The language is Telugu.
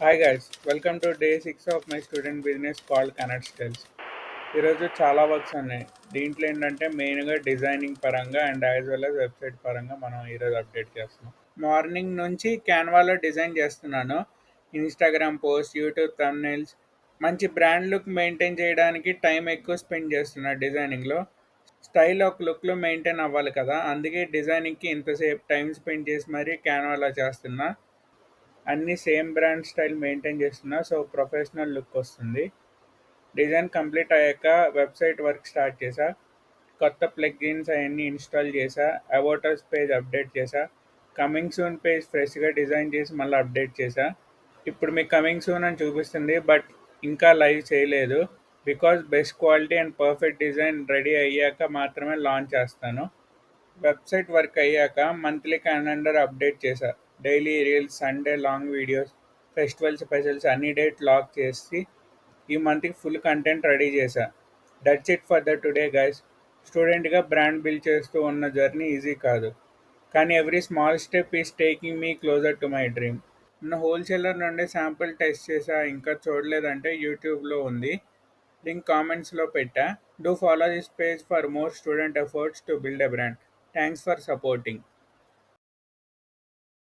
Hi guys, welcome to day 6 of my student business called connect skills. ఈరోజు చాలా వర్క్స్ ఉన్నాయి. దీంట్లో ఏంటంటే మెయిన్గా డిజైనింగ్ పరంగా and as well as website పరంగా మనం ఈరోజు అప్డేట్ చేస్తున్నాం. మార్నింగ్ నుంచి క్యాన్వాలో డిజైన్ చేస్తున్నాను. ఇన్స్టాగ్రామ్ పోస్ట్, యూట్యూబ్ థంబ్నెయిల్స్, మంచి బ్రాండ్ లుక్ మెయింటైన్ చేయడానికి టైం ఎక్కువ స్పెండ్ చేస్తున్నా డిజైనింగ్లో. స్టైల్ ఒక లుక్లో మెయింటైన్ అవ్వాలి కదా, అందుకే డిజైనింగ్కి ఇంతసేపు టైం స్పెండ్ చేసి మరీ క్యాన్వాలో చేస్తున్నా. అన్నీ సేమ్ బ్రాండ్ స్టైల్ మెయింటైన్ చేస్తున్నా, సో ప్రొఫెషనల్ లుక్ వస్తుంది. డిజైన్ కంప్లీట్ అయ్యాక వెబ్సైట్ వర్క్ స్టార్ట్ చేశా. కొత్త ప్లగ్ఇన్స్ అవన్నీ ఇన్స్టాల్ చేశా. అబౌట్ అస్ పేజ్ అప్డేట్ చేశా. కమింగ్ సూన్ పేజ్ ఫ్రెష్గా డిజైన్ చేసి మళ్ళీ అప్డేట్ చేశా. ఇప్పుడు మీకు కమింగ్ సూన్ అని చూపిస్తుంది, బట్ ఇంకా లైవ్ చేయలేదు. Because best quality and perfect design ready అయ్యాక మాత్రమే లాంచ్ చేస్తాను. వెబ్సైట్ వర్క్ అయ్యాక మంత్లీ క్యాలెండర్ అప్డేట్ చేశా. Daily reels, Sunday long videos, festival specials అన్ని డేట్ లాక్ చేసి ఈ మంత్కి ఫుల్ కంటెంట్ రెడీ చేశా. That's it for the today guys. స్టూడెంట్గా బ్రాండ్ బిల్డ్ చేస్తూ ఉన్న జర్నీ ఈజీ కాదు, కానీ every small step is taking me closer to my dream. నా హోల్సేలర్ నుండి శాంపుల్ టెస్ట్ చేశా. ఇంకా చూడలేదంటే యూట్యూబ్లో ఉంది, లింక్ కామెంట్స్లో పెట్టా. Do follow this page for more student efforts to build a brand. Thanks for supporting.